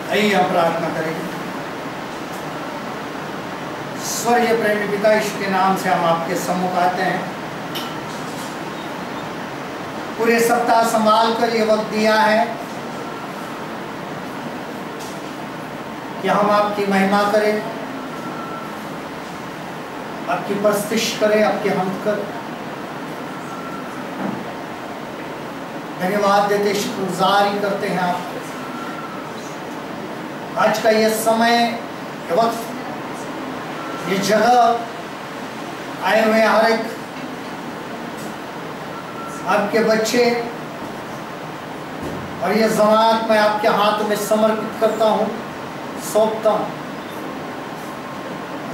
आइए हम प्रार्थना करेंगे। स्वर्गीय प्रेमी पिता, ईश्वर के नाम से हम आपके सम्मुख आते हैं। पूरे सप्ताह संभाल कर ये वक्त दिया है कि हम आपकी महिमा करें, आपकी परस्तिश करें, आपकी हमद करें। धन्यवाद देते, शुक्रगुजारी करते हैं आपको। आज का ये समय, ये वक्त, ये जगह आए हुए हर एक आपके बच्चे और ये ज़मानत मैं आपके हाथ में समर्पित करता हूँ, सौंपता हूँ।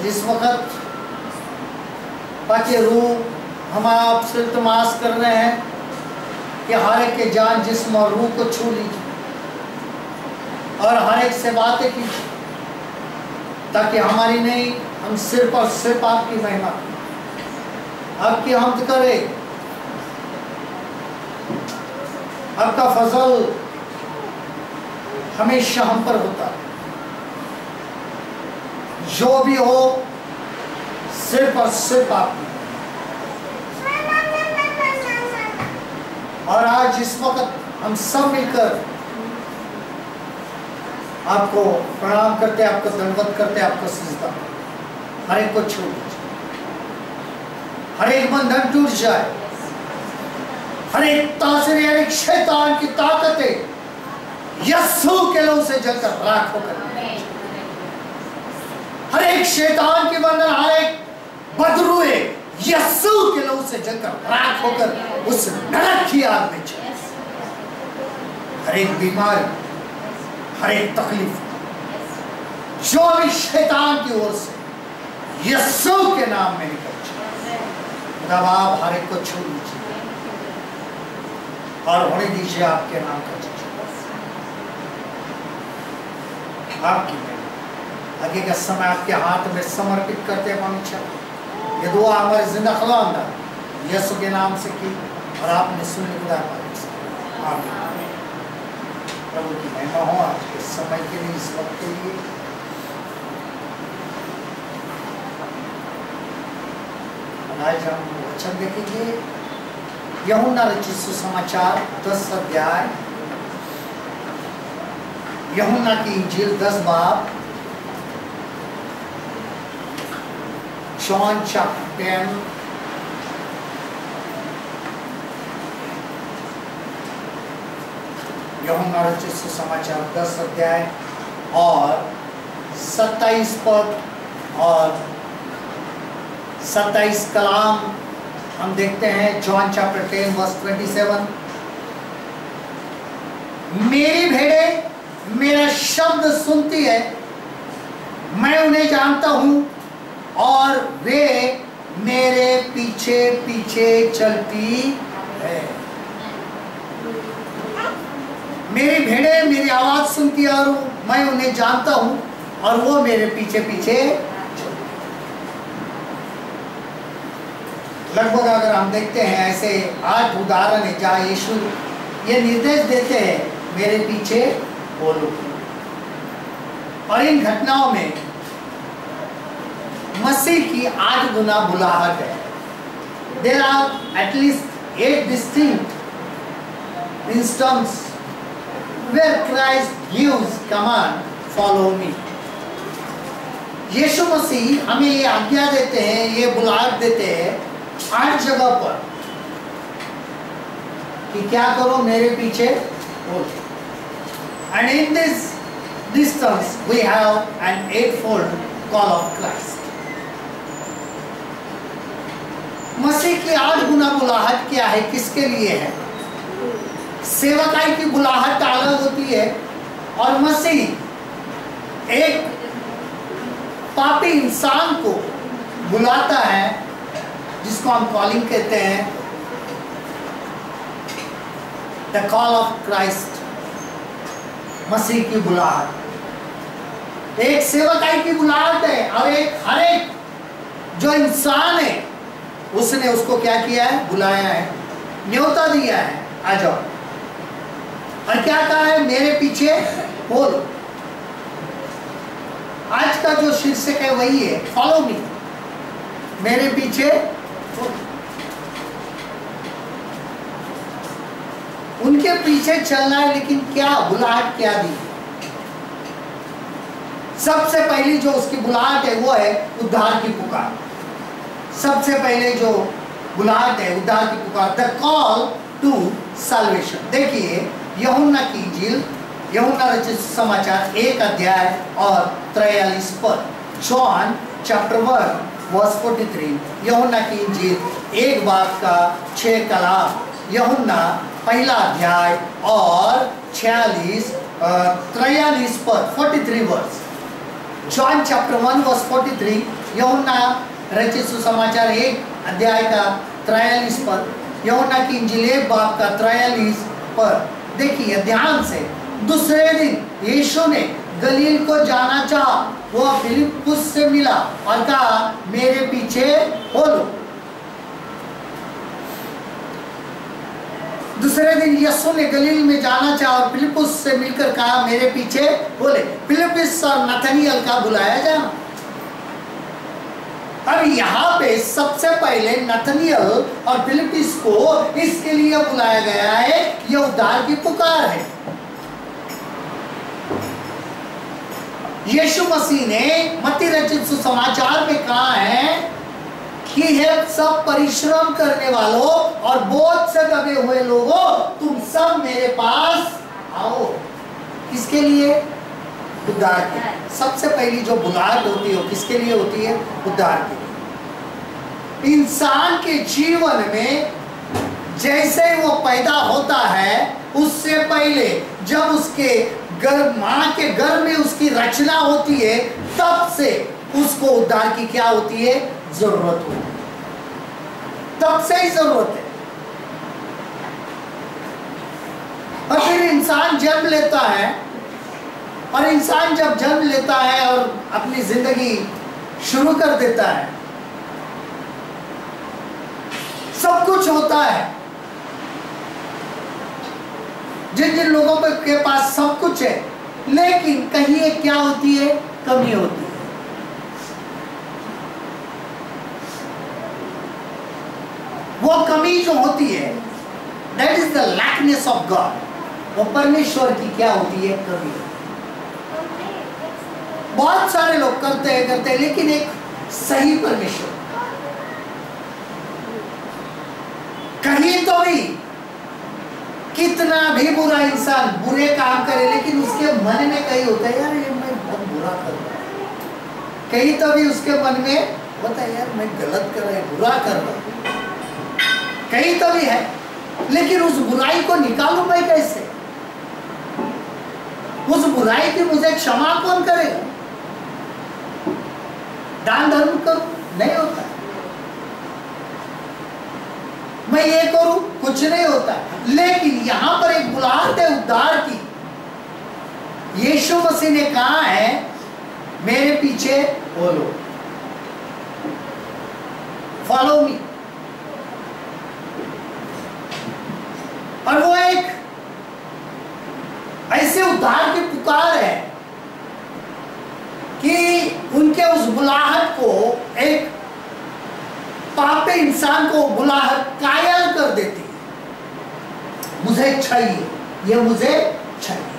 जिस वक्त ताकि रूह हम आपसे इल्तिमास कर रहे हैं कि हर एक के जान, जिस्म और रूह को छू लीजिए और हर एक से बातें कीजिए, ताकि हमारी नहीं, हम सिर्फ और सिर्फ आपकी महिमा, आपकी हमद करें। आपका फजल हमेशा हम पर होता है। जो भी हो सिर्फ और सिर्फ आपकी। और आज इस वक्त हम सब मिलकर आपको प्रणाम करते, आपको दंडवत करते, आपको सजदा करते। हर एक को छोड़ दीजिए, हर एक बंधन टूट जाए, हर एक तासीर, हर एक शैतान की ताकतें यस्सु के लहू से जलकर राख होकर, हर एक शैतान की बंधन, हर एक बदरुए यस्सु के लहू से जलकर राख होकर उस नरक की आग में चले। हर एक बीमारी, हर एक तकलीफ जो भी शैतान की ओर से यस्सु के नाम में निकल जाए, तब आप हर एक को छू लीजिए और होने दीजिए आपके नाम का जय। आपकी आगे का समय आपके हाथ में समर्पित करते हैं। ये दुआ हमारे जिंदा खुदा यीशु के नाम से की और आपने सुन ली। खुदा आमीन। प्रभु की महिमा हो आज के समय के लिए, इस वक्त के लिए। आज हम वचन देखेंगे यूहन्ना रचित सुसमाचार 10 अध्याय, यूहन्ना की इंजील 10 बाब, John chapter 10 यूहन्ना रचित सुसमाचार 10 अध्याय और 27 पद और 27 कलाम हम देखते हैं। John chapter 10 verse 27। मेरी भेड़ें मेरा शब्द सुनती है, मैं उन्हें जानता हूं और वे मेरे पीछे पीछे चलती है। मेरी भेड़ें मेरी आवाज सुनती है और मैं उन्हें जानता हूं और वो मेरे पीछे पीछे। लगभग अगर हम देखते हैं ऐसे 8 उदाहरण है जहाँ यीशु ये निर्देश देते हैं, मेरे पीछे बोलो। और इन घटनाओं में मसीह की 8 गुना बुलाहट है। There are at least 8 distinct instances where Christ gives command, follow me. यीशु मसीह हमें ये आज्ञा देते हैं, ये बुलाहट देते हैं 8 जगह पर कि क्या करो, मेरे पीछे बोलो। And in this distance we have an 8-fold call of Christ. मसीह की 8 गुना बुलाहट क्या है, किसके लिए है? सेवकाई की बुलाहट अलग होती है और मसीह एक पापी इंसान को बुलाता है जिसको हम कॉलिंग कहते हैं, द कॉल ऑफ क्राइस्ट। मसीह की बुलाहट एक सेवकाई की बुलाहट है और एक हर एक जो इंसान है उसने उसको क्या किया है, बुलाया है, न्योता दिया है, आ जाओ। और क्या कहा है, मेरे पीछे बोलो। आज का जो शीर्षक है वही है, फॉलो मी, मेरे पीछे। उनके पीछे चलना है, लेकिन क्या बुलाहट क्या दी? सबसे पहली जो उसकी बुलाहट है वो है उद्धार की पुकार। सबसे पहले जो बुलाहट है उद्धार की पुकार, द कॉल टू सल्वेशन। देखिए यूहन्ना की इंजील, यूहन्ना रचित समाचार 1 अध्याय और 43 पद, जॉन चैप्टर 1 वर्स 43। यूहन्ना की इंजील 1 बाब का 6 कलाम, यूहन्ना पहला अध्याय और 43 पद, 43 वर्स। जॉन चैप्टर 1 वर्स 43, यूहन्ना रचित सुसमाचार 1 अध्याय का 43 पद, यूहन्ना की इंजील 1 बाब का 43 पद। देखिए ध्यान से। दूसरे दिन यीशु ने गलील को जाना चाहा, वह फिलिप्पुस से मिला और कहा मेरे पीछे हो लो। दूसरे दिन यीशु ने गलील में जाना चाहा और फिलिप्पुस से मिलकर कहा मेरे पीछे बोले। फिलिप्पुस और नथानिएल का बुलाया जाना। अब यहाँ पे सबसे पहले नथानिएल और फिलिप्पुस को इसके लिए बुलाया गया है, यह उद्धार की पुकार है। यीशु मसीह ने मत्ती रचित सुसमाचार में कहा है कि हे सब परिश्रम करने वालों और बोझ से दबे हुए लोगों, तुम सब मेरे पास आओ। किसके लिए? उद्धार के। सबसे पहली जो बुलाहट होती है वो किसके लिए होती है? उद्धार के लिए। इंसान के जीवन में जैसे वो पैदा होता है उससे पहले जब उसके गर्भ, मां के गर्भ में उसकी रचना होती है, तब से उसको उद्धार की क्या होती है? जरूरत होती है। तब से ही जरूरत है। और फिर इंसान जन्म लेता है, और इंसान जब जन्म लेता है और अपनी जिंदगी शुरू कर देता है, सब कुछ होता है। जिन जिन लोगों के पास सब कुछ है, लेकिन कहीं एक क्या होती है? कमी होती है। वो कमी जो होती है, that is the लैकनेस of God. वो परमेश्वर की क्या होती है? कमी। बहुत सारे लोग करते हैं, लेकिन एक सही परमेश्वर, कहीं तो भी कितना भी बुरा इंसान बुरे काम करे, लेकिन उसके मन में कहीं होता है यार ये मैं बहुत बुरा कर रहा हूं। कहीं तो भी उसके मन में होता है यार मैं गलत कर रहा हूं, बुरा कर रहा हूं। कहीं तो भी है, लेकिन उस बुराई को निकालूं मैं कैसे? उस बुराई की मुझे क्षमा कौन करेगा? दान धर्म करूं? नहीं होता। मैं ये करूं? कुछ नहीं होता। लेकिन यहां पर एक बुलाहट है उद्धार की। यीशु मसीह ने कहा है मेरे पीछे बोलो, फॉलो मी। और वो एक ऐसे उद्धार की पुकार है कि उनके उस बुलाहट को, एक पापी इंसान को बुलाहट कायल कर देती है। मुझे चाहिए, ये मुझे चाहिए।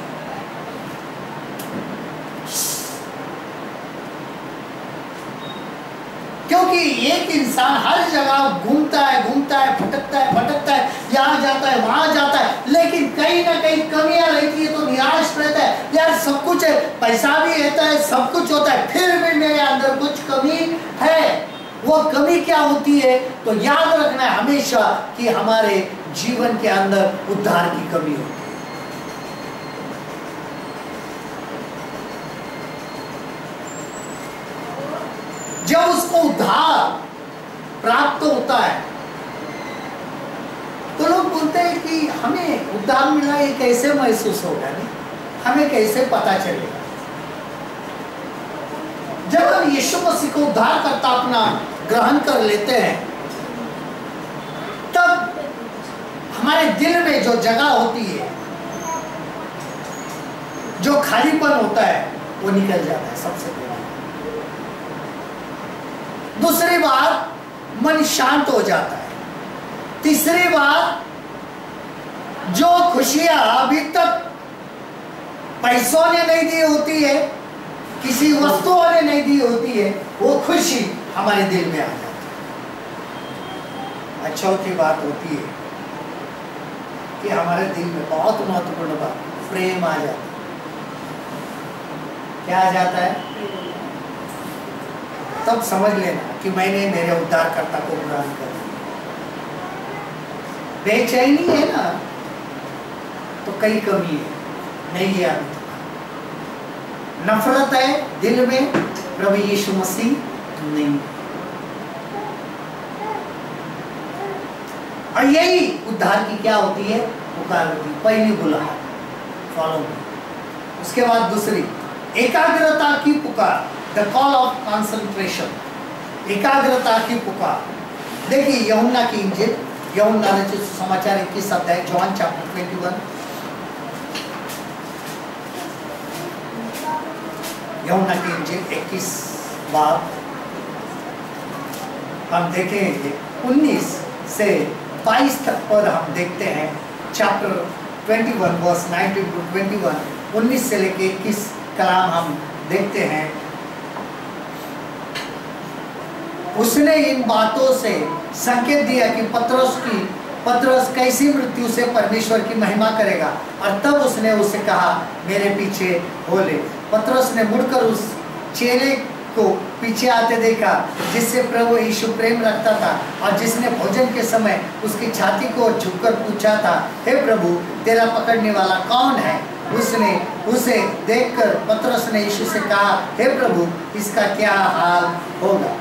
क्योंकि एक इंसान हर जगह घूमता है, भटकता है, यहाँ जाता है, वहां जाता है, लेकिन कहीं ना कहीं कमियां रहती है तो निराश रहता है। यार सब कुछ है, पैसा भी रहता है, सब कुछ होता है, फिर भी मेरे अंदर कुछ कमी है। वो कमी क्या होती है? तो याद रखना है हमेशा कि हमारे जीवन के अंदर उद्धार की कमी होती है। जब उसको उद्धार प्राप्त होता है तो लोग बोलते हैं कि हमें उद्धार मिला, ये कैसे महसूस होगा? नहीं, हमें कैसे पता चलेगा? जब हम यीशु मसीह को उद्धार करता अपना ग्रहण कर लेते हैं, तब हमारे दिल में जो जगह होती है, जो खालीपन होता है, वो निकल जाता है सबसे पहले। दूसरी बार मन शांत हो जाता है। तीसरी बार जो खुशियां अभी तक पैसों ने नहीं दी होती है, किसी वस्तुओं ने नहीं दी होती है, वो खुशी हमारे दिल में आ जाती है। चौथी बात होती है कि हमारे दिल में बहुत महत्वपूर्ण बात, प्रेम आ जाता है। क्या आ जाता है? तब समझ लेना कि मैंने मेरे उद्धारकर्ता को ग्रहण कर लिया। बेचैनी है ना, तो कई कमी है, नहीं है अभी तक। नफरत है दिल में, प्रभु यीशु मसीह नहीं। और यही उद्धार की क्या होती है? पुकार होती है। पहली बुलाहट, फॉलो मी। उसके बाद दूसरी, एकाग्रता की पुकार, द कॉल ऑफ कॉन्सेंट्रेशन, एकाग्रता की पुकार। देखिए यूहन्ना की इंजील, यूहन्ना रचित सुसमाचार 21 अध्याय, जॉन चैप्टर 21, यूहन्ना की इंजील 21 बाब हम देखेंगे 19 से 22 तक पद हम देखते हैं। चैप्टर 21 वर्स 19 to 21, 19 से लेके 21 कलाम हम देखते हैं। उसने इन बातों से संकेत दिया कि पतरस कैसी मृत्यु से परमेश्वर की महिमा करेगा, और तब उसने उसे कहा, मेरे पीछे हो ले। पतरस ने मुड़कर उस चेले को पीछे आते देखा जिससे प्रभु यीशु प्रेम रखता था, और जिसने भोजन के समय उसकी छाती को झुककर पूछा था, हे प्रभु, तेरा पकड़ने वाला कौन है? उसने उसे देखकर पतरस ने यीशु से कहा, हे प्रभु, इसका क्या हाल होगा?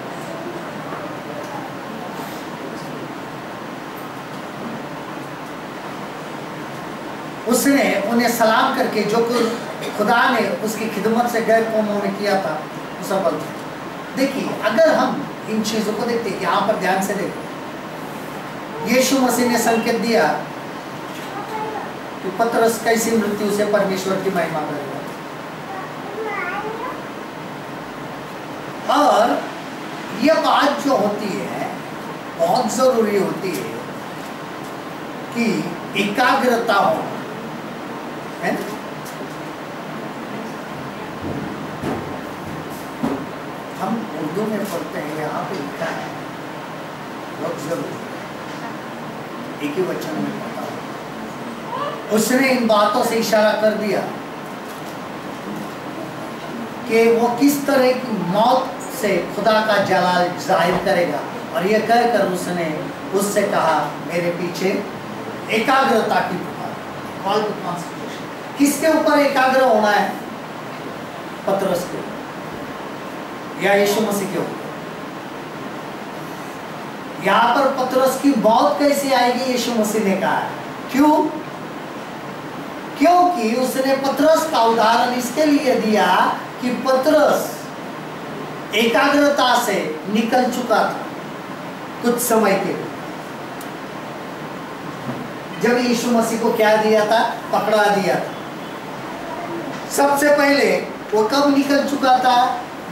उसने उन्हें सलाम करके जो कुछ खुदा ने उसकी खिदमत से गैर कौमों में किया था वो सब बोलते। देखिए अगर हम इन चीजों को देखते, यहाँ पर ध्यान से देखते, यीशु मसीह ने संकेत दिया कि पतरस कैसी मृत्यु से परमेश्वर की महिमा करेगा, और यह बात जो होती है बहुत जरूरी होती है कि एकाग्रता हो, है ना? हम उर्दू में पढ़ते हैं, यहाँ पे लिखा है, बहुत जरूरी, एक ही वचन में पढ़ता हूँ। उसने इन बातों से इशारा कर दिया कि वो किस तरह की मौत से खुदा का जलाल जाहिर करेगा, और ये कहकर उसने उससे कहा, मेरे पीछे। एकाग्रता की पुकार, कॉल टू कॉन्सेंट्रेशन। किसके ऊपर एकाग्र होना है? पतरस के या यीशु मसीह के ऊपर? यहाँ पर पतरस की मौत कैसे आएगी यीशु मसीह ने कहा है। क्यों? क्योंकि उसने पतरस का उदाहरण इसके लिए दिया कि पतरस एकाग्रता से निकल चुका था कुछ समय के लिए। जब यीशु मसीह को क्या दिया था? पकड़ा दिया था। सबसे पहले वो कब निकल चुका था?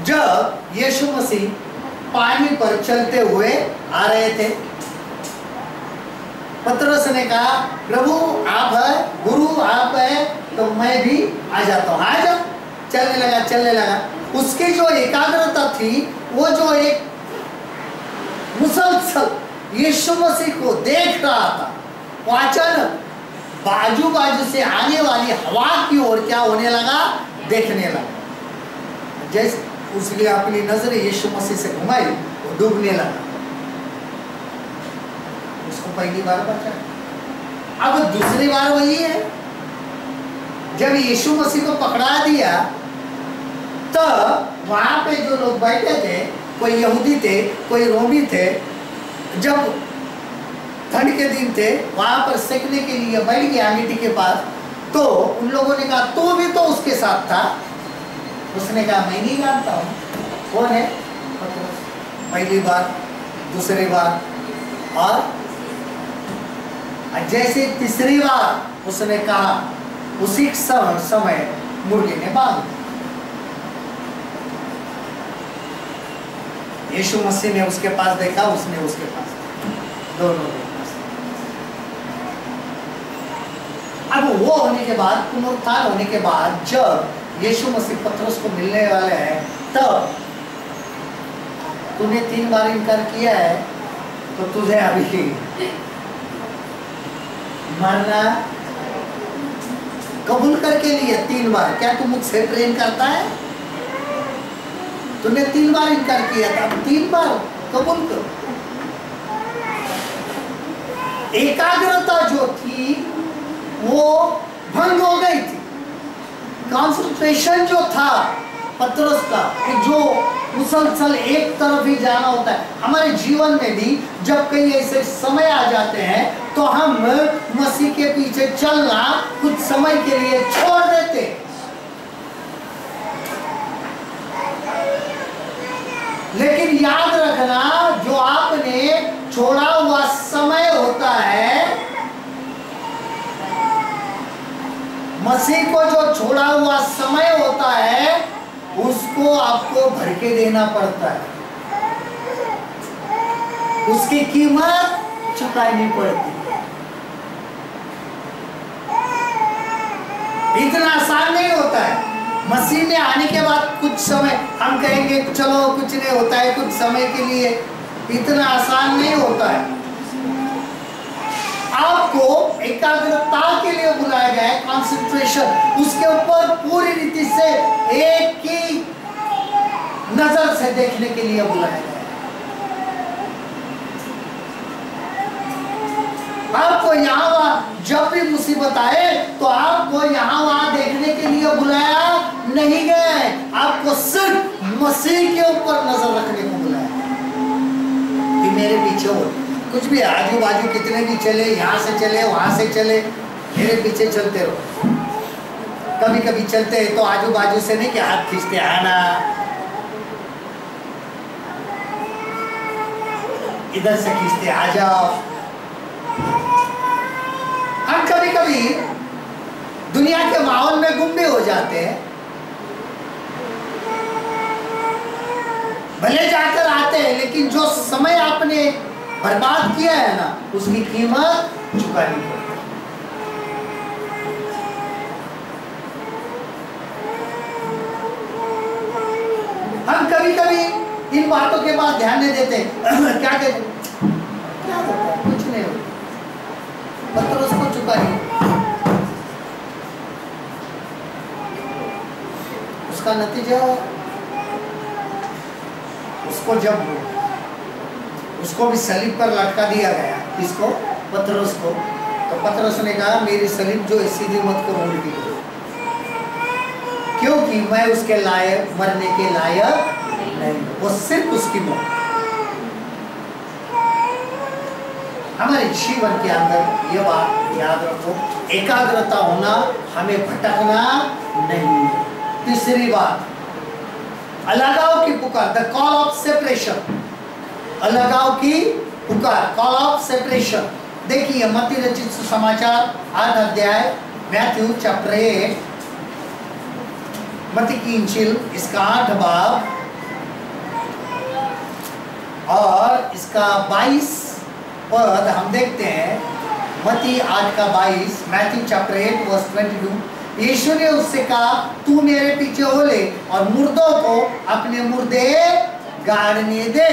जब यीशु मसीह पानी पर चलते हुए आ रहे थे। पतरस ने कहा, प्रभु आप है, गुरु आप है, तो मैं भी आ जाता हूँ। आ जाओ। चलने लगा, चलने लगा। उसकी जो एकाग्रता थी, वो जो एक मुसलसल यीशु मसीह को देख रहा था, वो अचानक बाजू बाजू से आने वाली हवा की ओर क्या होने लगा? देखने लगा। जैसे उसने अपनी नजर यीशु मसीह से घुमाई, वो डूबने लगा। उसको पहली बार बचा। अब दूसरी बार वही है, जब यीशु मसीह को पकड़ा दिया तो वहां पे जो लोग बैठे थे, कोई यहूदी थे, कोई रोमी थे, जब ठंड के दिन थे, वहां पर सेकने के लिए बैठ गया मिट्टी के पास, तो उन लोगों ने कहा, तू भी तो उसके साथ था। उसने कहा, मैं नहीं जानता हूँ कौन है। पहली बार, दूसरी बार, और जैसे तीसरी बार उसने कहा, उसी समय मुर्गे ने बांध दिया। यीशु मसीह ने उसके पास देखा, उसने उसके पास देखा, दोनों के पास। अब वो होने के बाद, पुनरुत्थान होने के बाद, जब यीशु मसीह पतरस को मिलने वाले हैं, तब तूने 3 बार इनकार किया है, तो तुझे अभी मरना कबूल करके लिए 3 बार। क्या तू मुझसे प्रेम करता है? तूने 3 बार इनकार किया था, 3 बार कबूल करो। एकाग्रता जो थी वो भंग हो गई थी। कॉन्सेंट्रेशन जो था पतरस का, जो मुसलसल एक तरफ ही जाना होता है। हमारे जीवन में भी जब कई ऐसे समय आ जाते हैं तो हम मसीह के पीछे चलना कुछ समय के लिए छोड़ देते। लेकिन याद रखना, जो आपने छोड़ा हुआ समय होता है, मसीह को जो छोड़ा हुआ समय होता है, उसको आपको भर के देना पड़ता है। उसकी कीमत चुकानी पड़ती है। इतना आसान नहीं होता है। मसीह में आने के बाद कुछ समय हम कहेंगे चलो कुछ नहीं होता है, कुछ समय के लिए, इतना आसान नहीं होता है। आपको एकाग्रता के लिए बुलाया गया है, कंसंट्रेशन, उसके ऊपर पूरी रीति से एक ही नजर से देखने के लिए बुलाया गया है। आपको यहाँ वहाँ जब भी मुसीबत आए तो आपको यहाँ वहाँ देखने के लिए बुलाया नहीं गया है। आपको सिर्फ मसीह के ऊपर नजर रखने को बुलाया कि मेरे पीछे हो, कुछ भी आजू बाजू कितने भी चले, यहाँ से चले वहां से चले, मेरे पीछे चलते रहो। कभी कभी चलते हैं तो आजू बाजू से नहीं कि हाथ खींचते आना, इधर से खींचते आ जाओ। हम कभी कभी दुनिया के माहौल में गुम भी हो जाते हैं, भले जाकर आते हैं, लेकिन जो समय आपने बर्बाद किया है ना, उसकी कीमत चुकानी पड़ेगी। हम कभी कभी इन बातों के बाद ध्यान नहीं देते। क्या कहते, क्या होता है, कुछ नहीं होता, पत्थर उसको चुकाइए। उसका नतीजा उसको जब उसको भी सलीब पर लटका दिया गया, किसको? पतरस को। तो पतरस ने कहा मेरी सलीब जो है सीधी मत करो, उल्टी करो, क्योंकि मैं उसके लायक, मरने के लायक नहीं। वो सिर्फ उसकी मौत। हमारे जीवन के अंदर ये बात याद रखो, एकाग्रता होना, हमें भटकना नहीं। तीसरी बात, अलगाव की पुकार, द कॉल ऑफ सेपरेशन। अलगाव की पुकार, कॉल ऑफ सेपरेशन। देखिए मत्ती रचित सुसमाचार 8 अध्याय, मैथ्यू चैप्टर 8, मत्ती की इंजील इसका 8 बाब और इसका 22 पद हम देखते हैं। मत्ती 8 का 22, मैथ्यू चैप्टर 8 वर्स 22। यीशु ने उससे कहा तू मेरे पीछे हो ले और मुर्दों को अपने मुर्दे गाड़ने दे।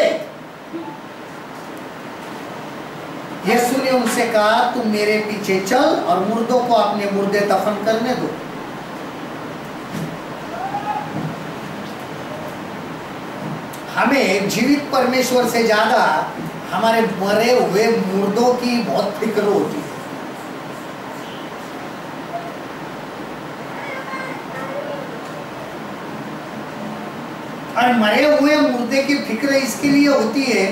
यीशु ने उनसे कहा तुम मेरे पीछे चल और मुर्दों को अपने मुर्दे दफन करने दो। हमें जीवित परमेश्वर से ज्यादा हमारे मरे हुए मुर्दों की बहुत फिक्र होती है। और मरे हुए मुर्दे की फिक्र इसके लिए होती है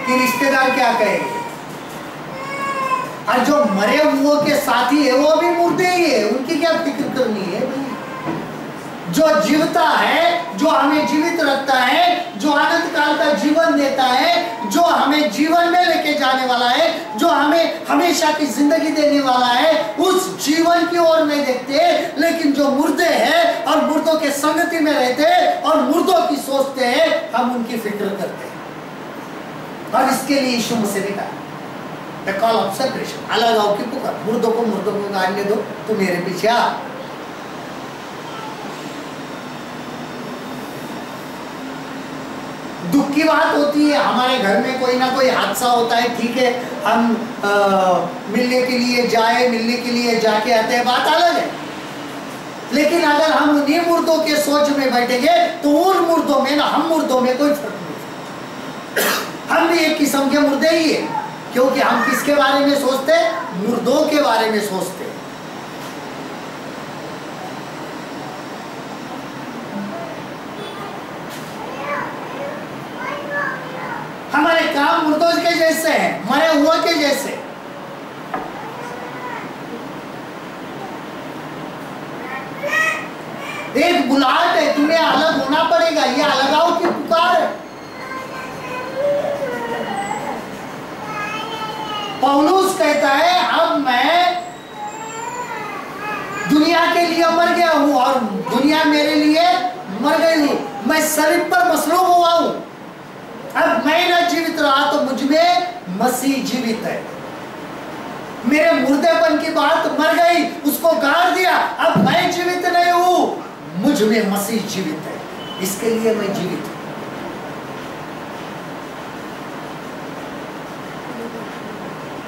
कि रिश्तेदार क्या कहेंगे, और जो मरे हुए के साथी है वो भी मुर्दे ही है, उनकी क्या फिक्र करनी है भाई। जो जीवता है, जो हमें जीवित रखता है, जो अनंत काल का जीवन देता है, जो हमें जीवन में लेके जाने वाला है, जो हमें हमेशा की जिंदगी देने वाला है, उस जीवन की ओर नहीं देखते, लेकिन जो मुर्दे हैं और मुर्दों के संगति में रहते हैं और मुर्दों की सोचते हैं, हम उनकी फिक्र करते हैं। और इसके लिए यीशु मसीह ने कहा The call of separation, अलग आओ की पुकार, मुर्दों को गाड़ने दो, तू मेरे पीछे आ। दुख की बात होती है, हमारे घर में कोई ना कोई हादसा होता है, ठीक है, हम मिलने के लिए जाए, मिलने के लिए जाके आते हैं, बात अलग है। लेकिन अगर हम उन्हीं मुर्दों के सोच में बैठेंगे तो उन मुर्दों में ना हम मुर्दों में कोई फर्क नहीं। हम भी एक किस्म के मुर्दे ही है, क्योंकि हम किसके बारे में सोचते हैं? मुर्दों के बारे में सोचते हैं। हमारे काम मुर्दों के जैसे हैं, मरे हुए के जैसे। एक बुलाहट है, तुम्हें अलग होना पड़ेगा, ये अलगाव की पुकार है। पौलुस कहता है अब मैं दुनिया के लिए मर गया हूं और दुनिया मेरे लिए मर गई हूं, मैं शरीर पर मसलूब हुआ हूं। अब मैं ना जीवित रहा तो मुझ में मसीह जीवित है। मेरे मुर्देपन की बात मर गई, उसको गाड़ दिया, अब मैं जीवित नहीं हूं, मुझ में मसीह जीवित है, इसके लिए मैं जीवित हूं।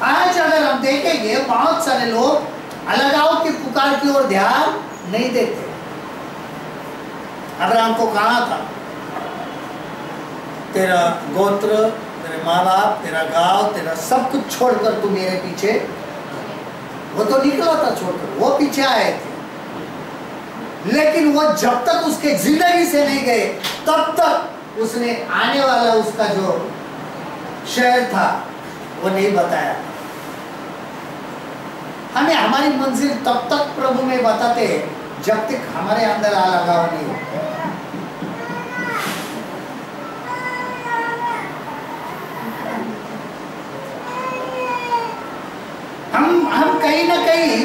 आज अगर हम देखेंगे बहुत सारे लोग अलगाव की पुकार की ओर ध्यान नहीं देते। अब्राहम को कहा था तेरा गोत्र, तेरे माँ बाप, तेरा गांव, तेरा सब कुछ छोड़कर तू मेरे पीछे, वो तो निकला था छोड़कर, वो पीछे आए थे, लेकिन वो जब तक उसके जिंदगी से नहीं गए तब तक उसने आने वाला उसका जो शहर था वो नहीं बताया। हमें हमारी मंजिल तब तक प्रभु में बताते हैं जब तक हमारे अंदर अलगाव नहीं हो। हम कहीं ना कहीं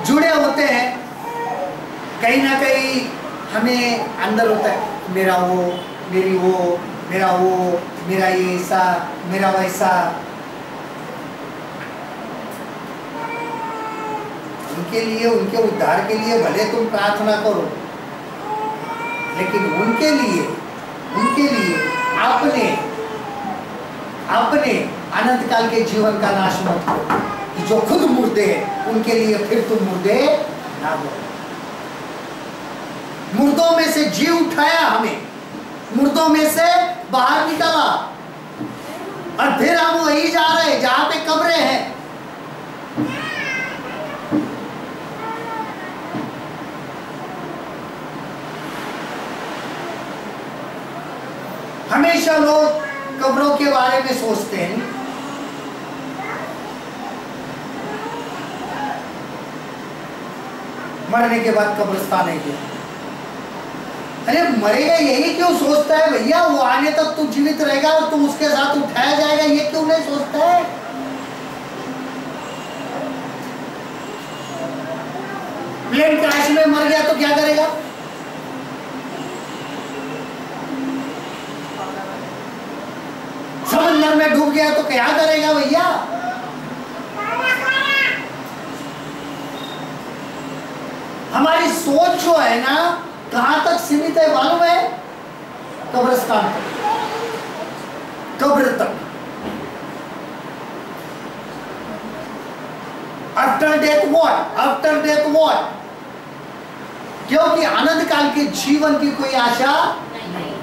जुड़े होते हैं, कहीं ना कहीं हमें अंदर होता है मेरा वो, मेरी वो, मेरा वो, मेरा ये ऐसा, मेरा वैसा। उनके लिए, उनके उद्धार के लिए भले तुम प्रार्थना करो, लेकिन उनके लिए अपने अनंत काल के जीवन का नाश मत करो, कि जो खुद मुर्दे हैं उनके लिए फिर तुम मुर्दे ना हो। मुर्दों में से जी उठाया हमें, मुर्दों में से बाहर निकाला, और फिर हम वही जा रहे हैं जहां पे कब्रें हैं। हमेशा लोग कब्रों के बारे में सोचते हैं, मरने के बाद कब्रिस्तान है क्या? अरे मरेगा यही क्यों सोचता है भैया? वो आने तक तू जीवित रहेगा और तू उसके साथ उठाया जाएगा, ये क्यों नहीं सोचता है? प्लेन क्रैश में मर गया तो क्या करेगा? समंदर में डूब गया तो क्या करेगा भैया? हमारी सोच जो है ना कहां तक सीमित है मालूम है? कब्रिस्तान तक, कब्र तक। After death what? After death what? क्योंकि अनंत काल के जीवन की कोई आशा नहीं।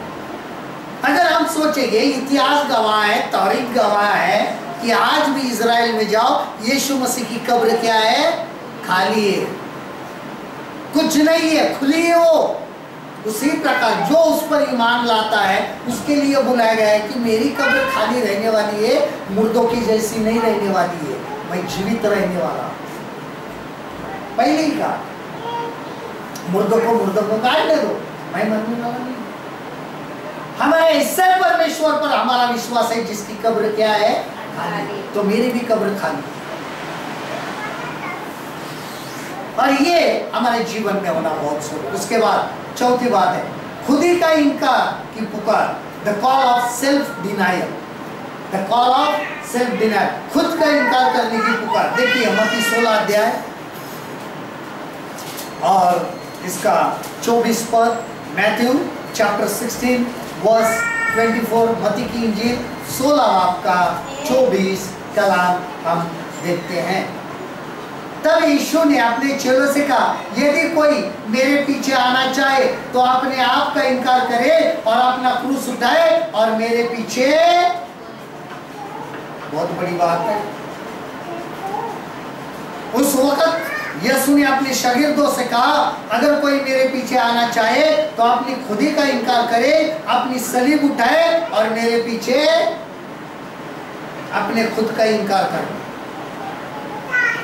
अगर हम सोचेंगे, इतिहास गवाह है, तारीख गवाह है कि आज भी इजराइल में जाओ, यीशु मसीह की कब्र क्या है? खाली है, कुछ नहीं है, खुली है वो। उसी प्रकार जो उस पर ईमान लाता है उसके लिए बुलाया गया है कि मेरी कब्र खाली रहने वाली है, मुर्दों की जैसी नहीं रहने वाली है, मैं जीवित रहने वाला हूं। पहले ही कहा मुर्दों को गाड़ दे दो, मैं मरने वाला नहीं। हमारे इससे परमेश्वर पर हमारा विश्वास है, जिसकी कब्र क्या है? खाली। तो मेरी भी कब्र खाली, और ये हमारे जीवन में होना बहुत जरूरी। उसके बाद चौथी बात है खुदी का इनकार की पुकार, the call of self denial. The call of self denial, खुद का इनकार करने की पुकार। देखिए मत्ती 16 अध्याय और इसका 24 पद, मैथ्यू चैप्टर 16 वर्स 24, मत्ती की इंजील 16 बाब का 24 कलाम हम देखते हैं। तब यीशु ने अपने चेलों से कहा, यदि कोई मेरे पीछे आना चाहे तो अपने आप का इनकार करे और अपना क्रूस उठाए और मेरे पीछे। बहुत बड़ी बात है। उस वक्त यीशु ने अपने शागिर्दों से कहा, अगर कोई मेरे पीछे आना चाहे तो अपनी खुदी का इनकार करे, अपनी सलीब उठाए और मेरे पीछे अपने खुद का इनकार करे।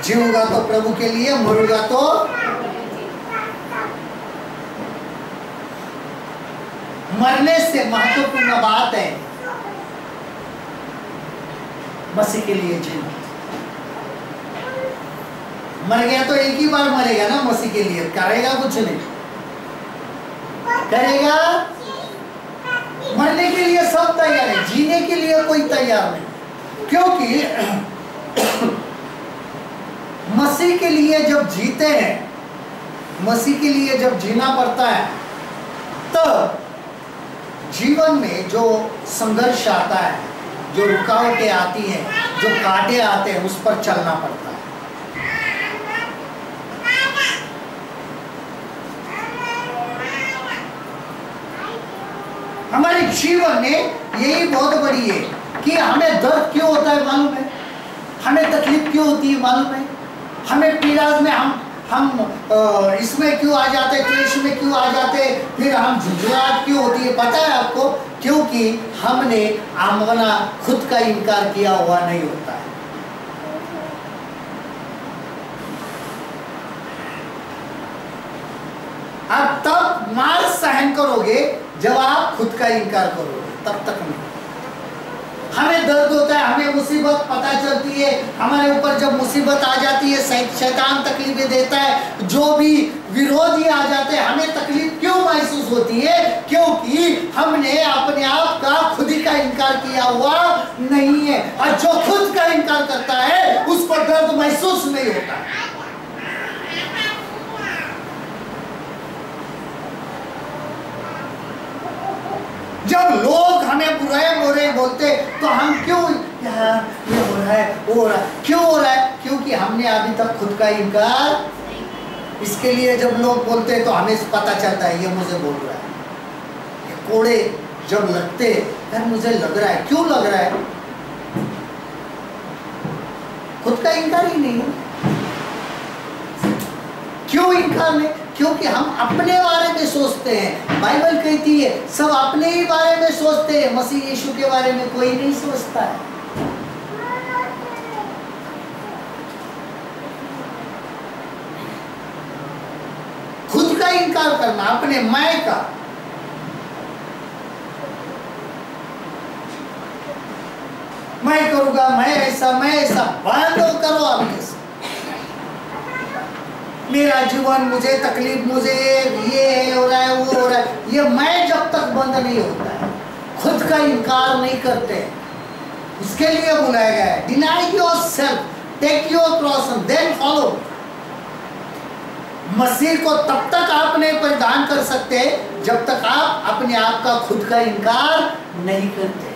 जीऊंगा तो प्रभु के लिए, मरूंगा तो। मरने से महत्वपूर्ण बात है मसीह के लिए जीना। मर गया तो एक ही बार मरेगा ना, मसीह के लिए करेगा कुछ नहीं करेगा। मरने के लिए सब तैयार है, जीने के लिए कोई तैयार नहीं। क्योंकि मसीह के लिए जब जीते हैं, मसीह के लिए जब जीना पड़ता है, तब जीवन में जो संघर्ष आता है, जो रुकावटें आती हैं, जो कांटे आते हैं, उस पर चलना पड़ता है। हमारे जीवन में यही बहुत बड़ी है कि हमें दर्द क्यों होता है मालूम है, हमें तकलीफ क्यों होती है मालूम है, हमें पीड़ा में हम इसमें क्यों आ जाते हैं, क्लेश में क्यों आ जाते हैं, फिर हम झुंझुलाहट क्यों होती है, पता है आपको? क्योंकि हमने अपना खुद का इनकार किया हुआ नहीं होता है। आप तब मार सहन करोगे जब आप खुद का इनकार करोगे, तब तक नहीं। हमें दर्द होता है, हमें मुसीबत पता चलती है, हमारे ऊपर जब मुसीबत आ जाती है, शैतान तकलीफें देता है, जो भी विरोधी आ जाते हैं, हमें तकलीफ क्यों महसूस होती है? क्योंकि हमने अपने आप का खुद का इनकार किया हुआ नहीं है। और जो खुद का इनकार करता है उसको दर्द महसूस नहीं होता। जब लोग हमें बुरे बोलते तो हम क्यों, यार ये हो रहा है, वो हो रहा है, क्यों हो रहा है? क्योंकि हमने अभी तक खुद का इनकार। इसके लिए जब लोग बोलते हैं तो हमें पता चलता है ये मुझे बोल रहा है। ये कोड़े जब लगते, यार मुझे लग रहा है, क्यों लग रहा है? खुद का इनकार ही नहीं है। क्यों इनकार नहीं? क्योंकि हम अपने बारे में सोचते हैं। बाइबल कहती है सब अपने ही बारे में सोचते हैं, मसीह यीशु के बारे में कोई नहीं सोचता है। खुद का इनकार करना, अपने मैं का। मैं करूंगा, मैं ऐसा बंद करो अभी। मेरा जीवन, मुझे तकलीफ, मुझे ये हो रहा है, वो हो रहा है, ये मैं जब तक बंद नहीं होता है, खुद का इनकार नहीं करते, उसके लिए बुलाया गया है। Deny yourself, take your cross and then follow. मसीह को तब तक आप नहीं परिधान कर सकते जब तक आप अपने आप का खुद का इनकार नहीं करते।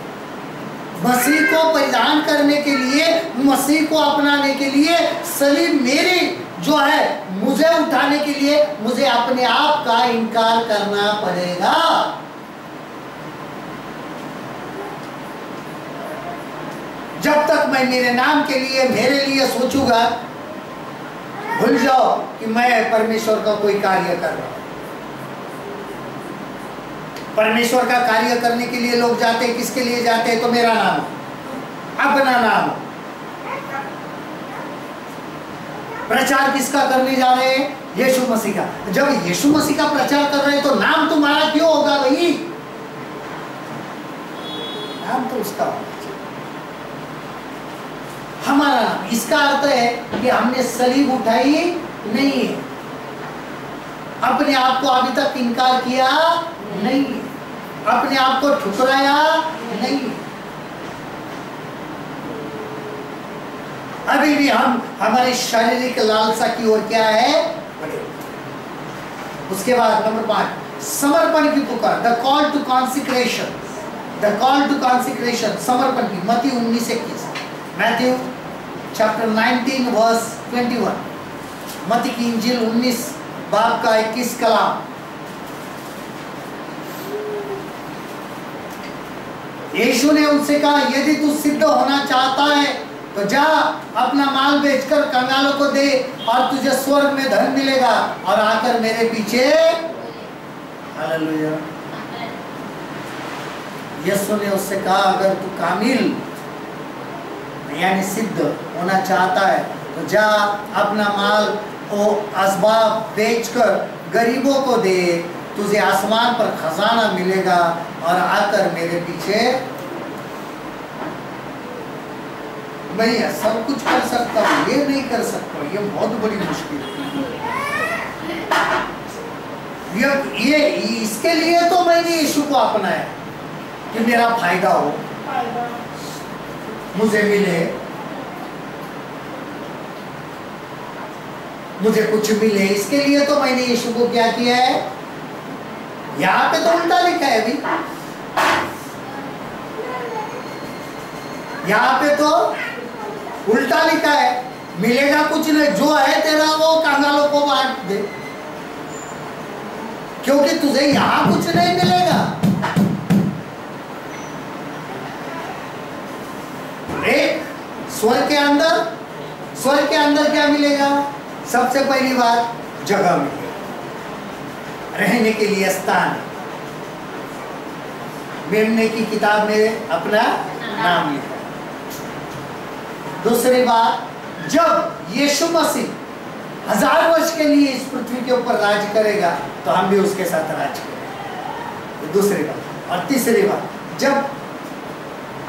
मसीह को परिधान करने के लिए, मसीह को अपनाने के लिए, सलीब मेरी जो है मुझे उठाने के लिए मुझे अपने आप का इनकार करना पड़ेगा। जब तक मैं मेरे नाम के लिए, मेरे लिए सोचूंगा, भूल जाओ कि मैं परमेश्वर का कोई कार्य कर रहा हूं। परमेश्वर का कार्य करने के लिए लोग जाते हैं, किसके लिए जाते हैं? तो मेरा नाम, अपना नाम। प्रचार किसका करने जा रहे हैं? यीशु मसीह का। जब यीशु मसीह का प्रचार कर रहे हैं तो नाम तुम्हारा क्यों होगा भाई? नाम तो उसका होना चाहिए, हमारा नाम। इसका अर्थ है कि हमने सलीब उठाई नहीं है, अपने आप को अभी तक इनकार किया नहीं है, अपने आप को ठुकराया नहीं है। अभी भी हम हमारी शारीरिक लालसा की ओर क्या है बढ़े। उसके बाद नंबर 5, समर्पण की पुकार, the call to consecration, the call to consecration, समर्पण की। मत्ती 19:21, मैथ्यू चैप्टर 19 वर्स 21, मत्ती की इंजील 19 बाब का 21 कलाम। यीशु ने उनसे कहा, यदि तू सिद्ध होना चाहता है तो जा अपना माल बेचकर कंगालों को दे और तुझे स्वर्ग में धन मिलेगा और आकर मेरे पीछे। हालेलुया। यीशु ने उससे कहा, अगर तू कामिल यानी सिद्ध होना चाहता है तो जा अपना माल और असबाब बेचकर गरीबों को दे, तुझे आसमान पर खजाना मिलेगा और आकर मेरे पीछे। मैं यह सब कुछ कर सकता हूँ, ये नहीं कर सकता, ये बहुत बड़ी मुश्किल है। ये इसके लिए तो मैंने यीशु को अपनाया कि मेरा फायदा हो, मुझे मिले, मुझे कुछ मिले, इसके लिए तो मैंने यीशु को क्या किया है। यहाँ पे तो उल्टा लिखा है अभी, यहाँ पे तो उल्टा लिखा है, मिलेगा कुछ नहीं, जो है तेरा वो कंगालों को बांट दे, क्योंकि तुझे यहां कुछ नहीं मिलेगा। स्वर्ग के अंदर क्या मिलेगा? सबसे पहली बात जगह मिलेगी, रहने के लिए स्थान। मेमने की किताब में अपना नाम लिखा। दूसरी बात, जब यीशु मसीह 1000 वर्ष के लिए इस पृथ्वी के ऊपर राज करेगा तो हम भी उसके साथ राज करेंगे। दूसरी बात। और तीसरी बात, जब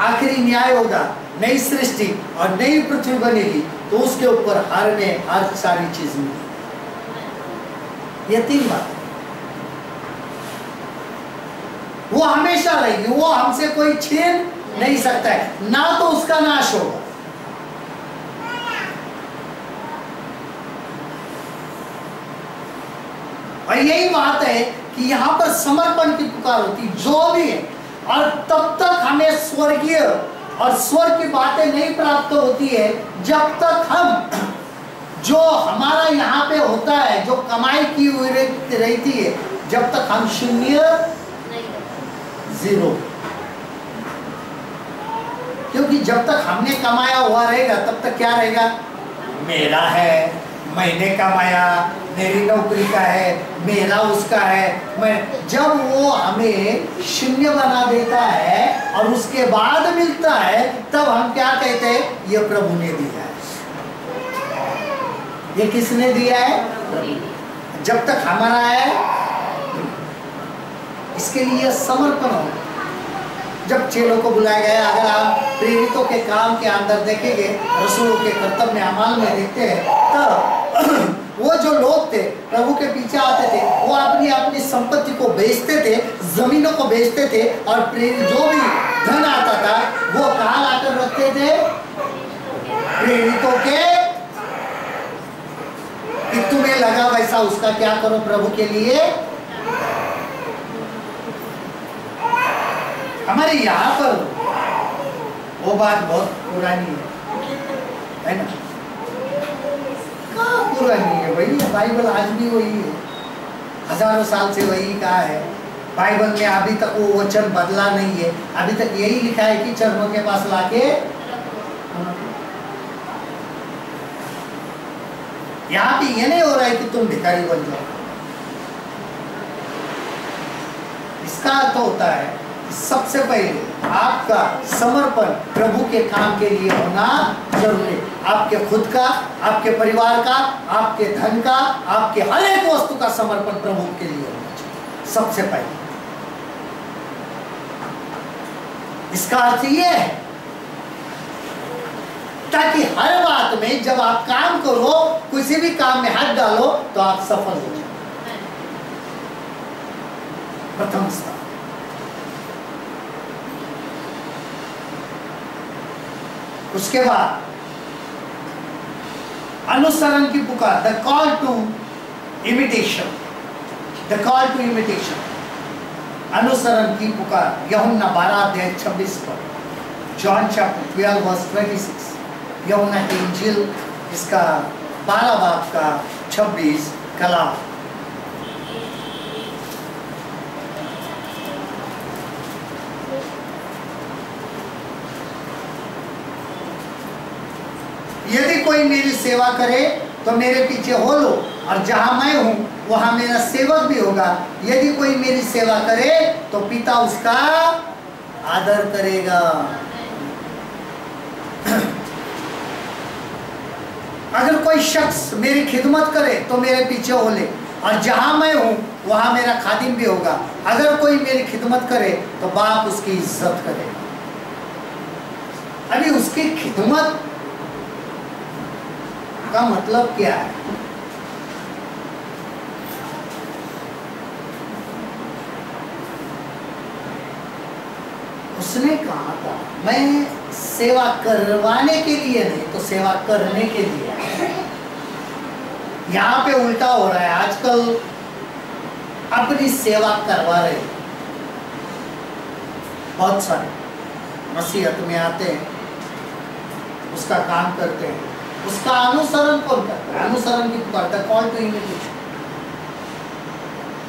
आखिरी न्याय होगा, नई सृष्टि और नई पृथ्वी बनेगी तो उसके ऊपर हर सारी चीज मिलेगी। ये 3 बात, वो हमेशा रहेगी, वो हमसे कोई छीन नहीं सकता है, ना तो उसका नाश होगा। और यही बात है कि यहां पर समर्पण की पुकार होती, जो भी है। और तब तक हमें स्वर्गीय और स्वर्ग की बातें नहीं प्राप्त होती है जब तक हम, जो हमारा यहाँ पे होता है, जो कमाई की हुई रहती है, जब तक हम शून्य, जीरो। क्योंकि जब तक हमने कमाया हुआ रहेगा तब तक क्या रहेगा? मेरा है, मैंने कमाया, मेरी नौकरी का है, मेरा उसका है। मैं जब वो हमें शून्य बना देता है और उसके बाद मिलता है, तब हम क्या कहते हैं? ये प्रभु ने दिया है। ये किसने दिया है? प्रभु। जब तक हमारा है, इसके लिए समर्पण हो। जब चेलों को बुलाया गया, अगर आप प्रेरितों के काम के अंदर देखेंगे, रसूलों के कर्तव्य अमाल में देखते हैं, तब वो जो लोग थे प्रभु के पीछे आते थे, वो अपनी अपनी संपत्ति को बेचते थे, जमीनों को बेचते थे, और जो भी धन आता था वो कहाँ लाकर रखते थे? प्रेरितों के। कि तुम्हें लगा वैसा उसका क्या करो प्रभु के लिए। हमारे यहाँ पर वो बात बहुत पुरानी है ना? कहाँ पुरानी है भाई? बाइबल आज भी वही है, हजारों साल से वही कहा है। बाइबल में अभी तक वो वचन बदला नहीं है, अभी तक यही लिखा है कि चरणों के पास लाके। यहाँ पे ये नहीं हो रहा है कि तुम भिखारी बन जाओ। इसका अर्थ होता है सबसे पहले आपका समर्पण प्रभु के काम के लिए होना जरूरी है। आपके खुद का, आपके परिवार का, आपके धन का, आपके हर एक वस्तु का समर्पण प्रभु के लिए होना चाहिए सबसे पहले। इसका अर्थ ये है ताकि हर बात में जब आप काम करो, किसी भी काम में हाथ डालो तो आप सफल हो जाए। प्रथम स्थान। उसके बाद अनुसरण की पुकार, the call to imitation, the call to imitation, अनुसरण की पुकार। यूहन्ना 12:26 पर, जॉन चैप्टर 12:26, यूहन्ना की इंजील इसका 12:26 कलाम। यदि कोई मेरी सेवा करे तो मेरे पीछे हो लो, और जहां मैं हूं वहां मेरा सेवक भी होगा। यदि कोई मेरी सेवा करे तो पिता उसका आदर करेगा। अगर कोई शख्स मेरी खिदमत करे तो मेरे पीछे हो ले, और जहां मैं हूं वहां मेरा खादिम भी होगा। अगर कोई मेरी खिदमत करे तो बाप उसकी इज्जत करेगा। अभी उसकी खिदमत का मतलब क्या है? उसने कहा था मैं सेवा करवाने के लिए नहीं तो सेवा करने के लिए। यहां पे उल्टा हो रहा है, आजकल अपनी सेवा करवा रहे बहुत सारे मसीहत में आते हैं, उसका काम करते हैं, उसका अनुसरण कौन करता है? अनुसरण की पुकार, द कॉल टू इमिटेशन,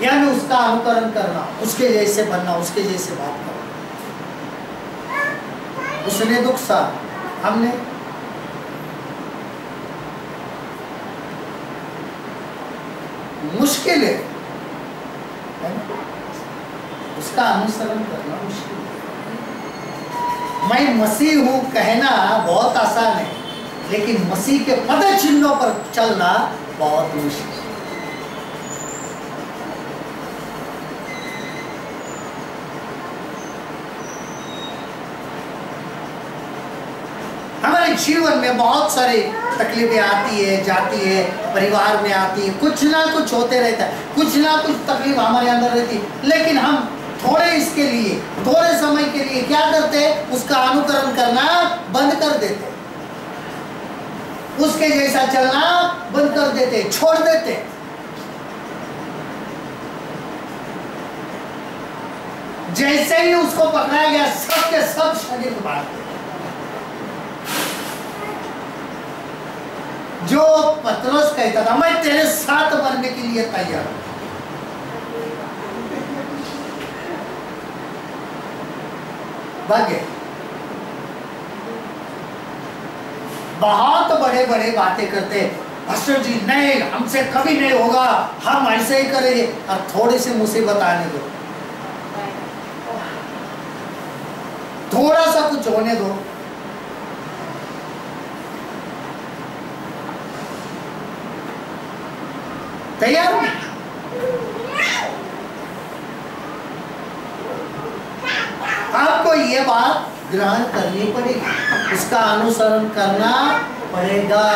यानी उसका अनुकरण करना, उसके जैसे बनना, उसके जैसे बात करना। उसने दुख सा, हमने मुश्किल है, उसका अनुसरण करना मुश्किल है। मैं मसीह हूं कहना बहुत आसान है, लेकिन मसीह के पद चिन्हों पर चलना बहुत मुश्किल है। हमारे जीवन में बहुत सारी तकलीफें आती है, जाती है, परिवार में आती है, कुछ ना कुछ होते रहता है, कुछ ना कुछ तकलीफ हमारे अंदर रहती है, लेकिन हम थोड़े इसके लिए, थोड़े समय के लिए क्या करते हैं? उसका अनुकरण करना बंद कर देते हैं, उसके जैसा चलना बंद कर देते, छोड़ देते। जैसे ही उसको पकड़ाया गया सब के सब शरीर बांट। जो पतरस कहता था मैं तेरे साथ मरने के लिए तैयार हूं, भाग्य बहुत बड़े बड़े बातें करते, पास्टर जी नहीं हमसे कभी नहीं होगा, हम ऐसे ही करेंगे, और थोड़ी सी मुसीबत आने दो, थोड़ा सा कुछ होने दो, तैयार हो? आपको ये बात ग्रहण करनी पड़ेगी, उसका अनुसरण करना पड़ेगा।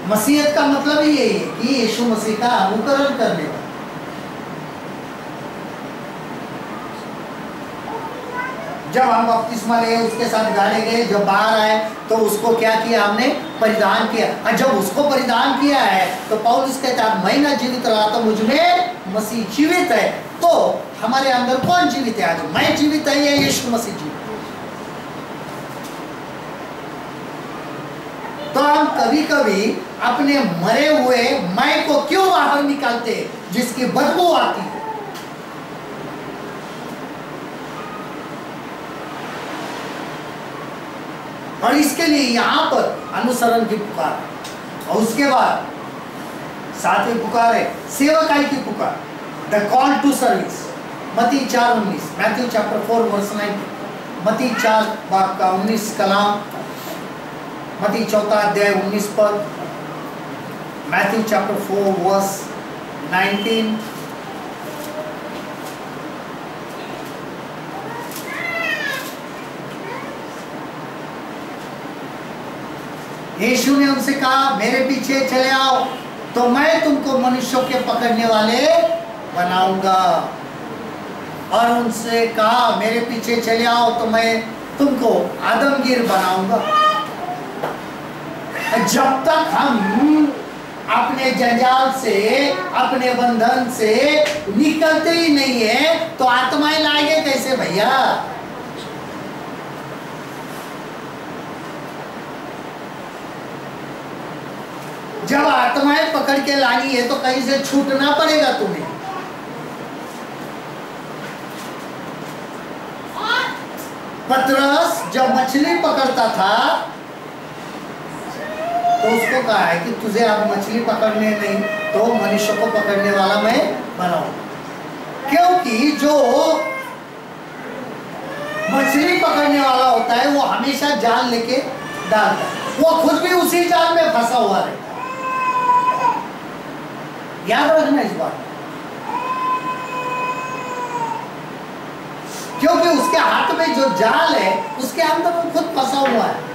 मसीहत का मतलब ही यही है कि यीशु मसीह का अनुकरण करने का। जब हम बपतिस्मा लिए उसके साथ गाड़े गए, जब बाहर आए तो उसको क्या किया? हमने परिधान किया। और जब उसको परिधान किया है तो पौलुस कहता है मैं ना जीवित रहा तो मुझ में मसीह जीवित है। तो हमारे अंदर कौन जीवित है? आज मैं जीवित है या यीशु मसीह जीवित? तो हम कभी कभी अपने मरे हुए मैं को क्यों बाहर निकालते जिसकी बदबू आती है? और इसके लिए यहां पर अनुसरण की पुकार, और उसके बाद सातवीं पुकार है सेवकाई की पुकार, द कॉल टू सर्विस। मत्ती 4:19, मैथ्यू चैप्टर 4:9, मत्ती 4:19 कलाम, मत्ती 4:19 पद, मैथ्यू चैप्टर 4:19, यीशु ने उनसे कहा मेरे पीछे चले आओ तो मैं तुमको मनुष्यों के पकड़ने वाले बनाऊंगा। और उनसे कहा मेरे पीछे चले आओ तो मैं तुमको आदमगीर बनाऊंगा। जब तक हम अपने जंजाल से, अपने बंधन से निकलते ही नहीं है तो आत्माएं लाएंगे कैसे भैया? जब आत्माएं पकड़ के लानी है तो कहीं से छूटना पड़ेगा तुम्हें। पतरस जब मछली पकड़ता था तो उसको कहा है कि तुझे अब मछली पकड़ने नहीं तो मनुष्य को पकड़ने वाला मैं बनाऊं। क्योंकि जो मछली पकड़ने वाला होता है वो हमेशा जाल लेके डालता है, वो खुद भी उसी जाल में फंसा हुआ रहता है। याद रखना इस बात, क्योंकि उसके हाथ में जो जाल है उसके अंदर वो खुद फंसा हुआ है।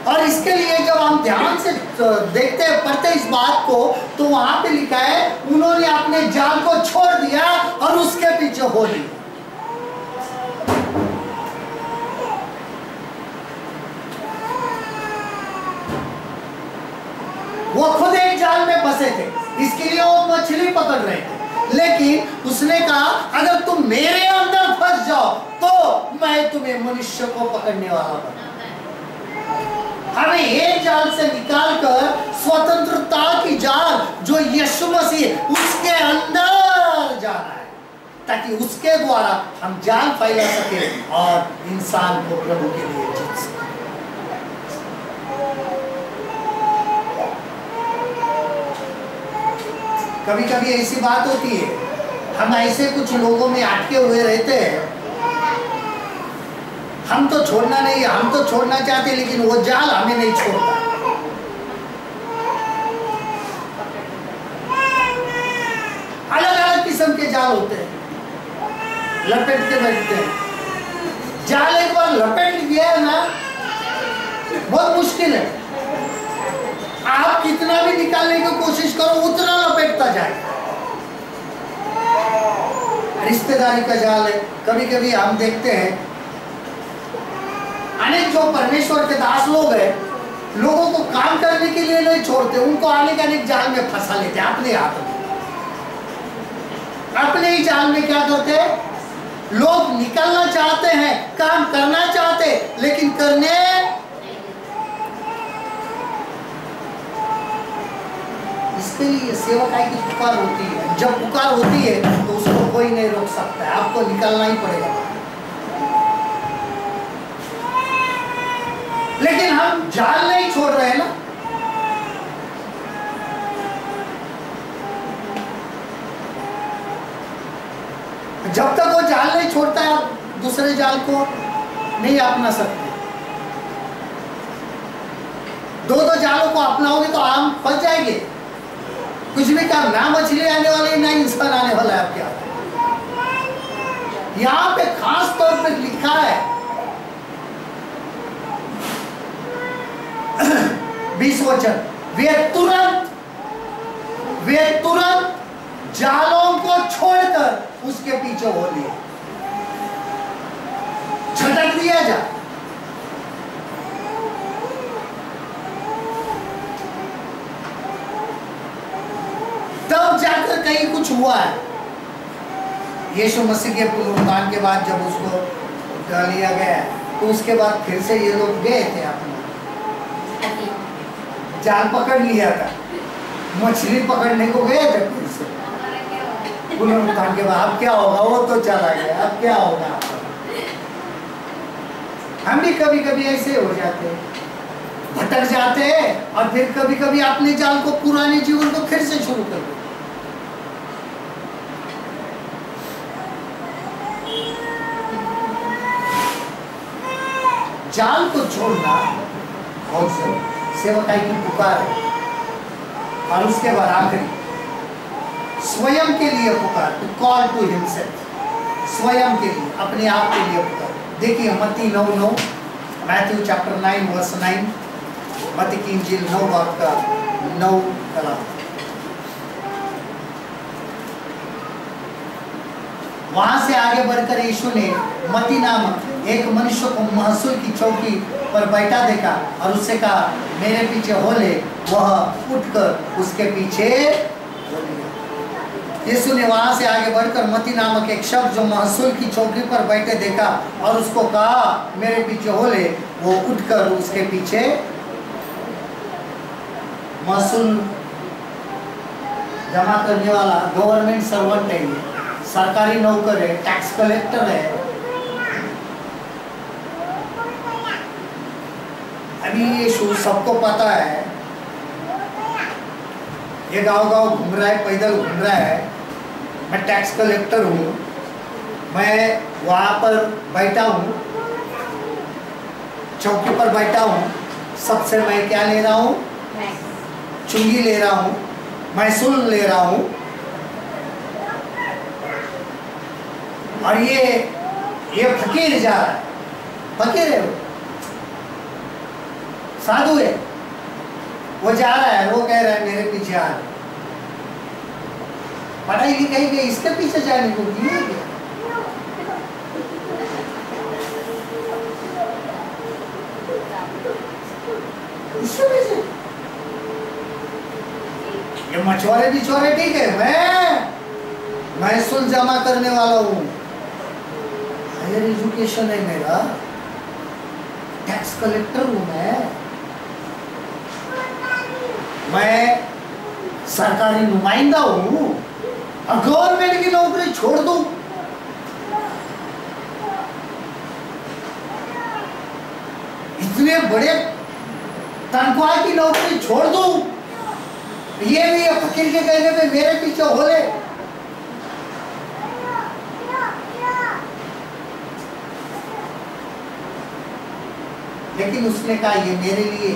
और इसके लिए जब हम ध्यान से देखते हैं, पढ़ते इस बात को, तो वहां पे लिखा है उन्होंने अपने जाल को छोड़ दिया और उसके पीछे हो लिया। वो खुद एक जाल में फंसे थे, इसके लिए वो मछली पकड़ रहे थे। लेकिन उसने कहा अगर तुम मेरे अंदर फंस जाओ तो मैं तुम्हें मनुष्य को पकड़ने वाला बना। हमें एक जाल से निकालकर स्वतंत्रता की जाल जो यीशु मसीह उसके अंदर जाना है, ताकि उसके द्वारा हम जाल फैला सके और इंसान को प्रभु के लिए जीत सके। कभी कभी ऐसी बात होती है, हम ऐसे कुछ लोगों में अटके हुए रहते हैं, हम तो छोड़ना नहीं, हम तो छोड़ना चाहते लेकिन वो जाल हमें नहीं छोड़ता। अलग अलग किस्म के जाल होते हैं, लपेट के बैठते हैं। जाल एक बार लपेट गया है ना, बहुत मुश्किल है। आप कितना भी निकालने की कोशिश करो उतना लपेटता जाए। रिश्तेदारी का जाल है। कभी कभी हम देखते हैं अनेक जो परमेश्वर के दास लोग हैं, लोगों को काम करने के लिए नहीं छोड़ते, उनको अनेक जाल में फंसा लेते हैं अपने हाथ में। अपने ही जाल में क्या करते हैं, लोग निकलना चाहते हैं, काम करना चाहते लेकिन करने इसके लिए सेवकाई की पुकार होती है। जब पुकार होती है तो उसको कोई नहीं रोक सकता है, आपको निकलना ही पड़ेगा। लेकिन हम जाल नहीं छोड़ रहे हैं ना। जब तक वो जाल नहीं छोड़ता है आप दूसरे जाल को नहीं अपना सकते। दो जालों को अपनाओगे तो आम फंस जाएंगे। कुछ भी काम, ना मछली आने वाली ना इंसान आने वाला है आपके हाथ। यहां पे खास तौर पे लिखा है 20 वचन, वे तुरंत जालों को छोड़कर उसके पीछे हो लिए, झटक दिया जा। तब जाकर कहीं कुछ हुआ है। यीशु मसीह के पुनरुत्थान के बाद जब उसको उठा लिया गया तो उसके बाद फिर से ये लोग गए थे अपना जाल पकड़ लिया था, मछली पकड़ने को गए थे फिर से पुनरुत्थान के बाद। अब क्या होगा, वो तो चला गया, अब क्या होगा। हम भी कभी कभी ऐसे हो जाते हैं, भटक जाते हैं और फिर कभी कभी अपने जाल को, पुराने जीवन को फिर से शुरू कर देते। जाल को छोड़ना बहुत से सेवकाई की पुकार है। और उसके बाद आखिरी स्वयं के लिए पुकार, टू कॉल टू हिमसेल्फ, स्वयं के लिए, अपने आप के लिए पुकार। देखिए मत्ती 9:9, मैथ्यू चैप्टर 9 वर्स 9, मत्ती की इंजील 9 बाब का 9 कलाम। वहां से आगे बढ़कर यीशु ने मत्ती नामक एक मनुष्य को महसूल की चौकी पर बैठा देखा और उससे कहा, मेरे पीछे हो ले। वह उठकर उसके पीछे हो लिया। यीशु ने वहां से आगे बढ़कर मत्ती नामक एक शख्स जो महसूल की चौकी पर बैठे देखा और उसको कहा, मेरे पीछे हो ले। वो उठकर उसके पीछे। महसूल जमा करने वाला गवर्नमेंट सर्वेंट है, ये सरकारी नौकर है, टैक्स कलेक्टर है। अभी यीशु सबको पता है, ये गांव-गांव घूम रहा है, पैदल घूम रहा है। मैं टैक्स कलेक्टर हूँ, मैं वहाँ पर बैठा हूँ, चौकी पर बैठा हूँ। सबसे मैं क्या ले रहा हूँ? चुंगी ले रहा हूँ, महसूल ले रहा हूँ। और ये फकीर जा रहा है, फकीर है, वो साधु है, वो जा रहा है, वो कह रहा है मेरे पीछे आ। पढ़ाई लिखाई के इसके पीछे जाने को दिए क्या? उसके पीछे ये मछुआरे बिछुआरे ठीक है, मैं महसूल जमा करने वाला हूँ, हायर एजुकेशन है मेरा, टैक्स कलेक्टर हूँ मैं सरकारी नुमाइंदा हूँ और गवर्नमेंट की नौकरी छोड़ दूं? इतने बड़े तनख्वाह की नौकरी छोड़ दूं? ये भी फकीर के कहने पे मेरे पीछे हो ले। लेकिन उसने कहा ये मेरे लिए।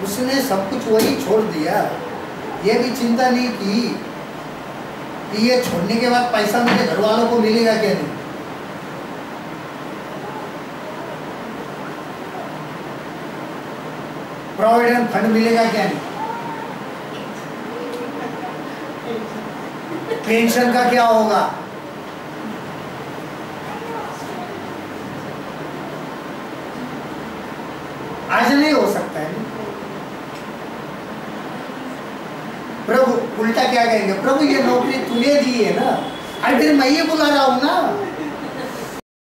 उसने सब कुछ वही छोड़ दिया, ये भी चिंता नहीं की कि ये छोड़ने के बाद पैसा मेरे घर वालों को मिलेगा क्या नहीं। प्रोविडेंट फंड मिलेगा क्या नहीं, पेंशन का क्या होगा। आज नहीं हो सकता है। प्रभु उल्टा क्या कहेंगे, प्रभु ये नौकरी तूने दी है ना, अरे फिर मैं ये बुला रहा हूं ना,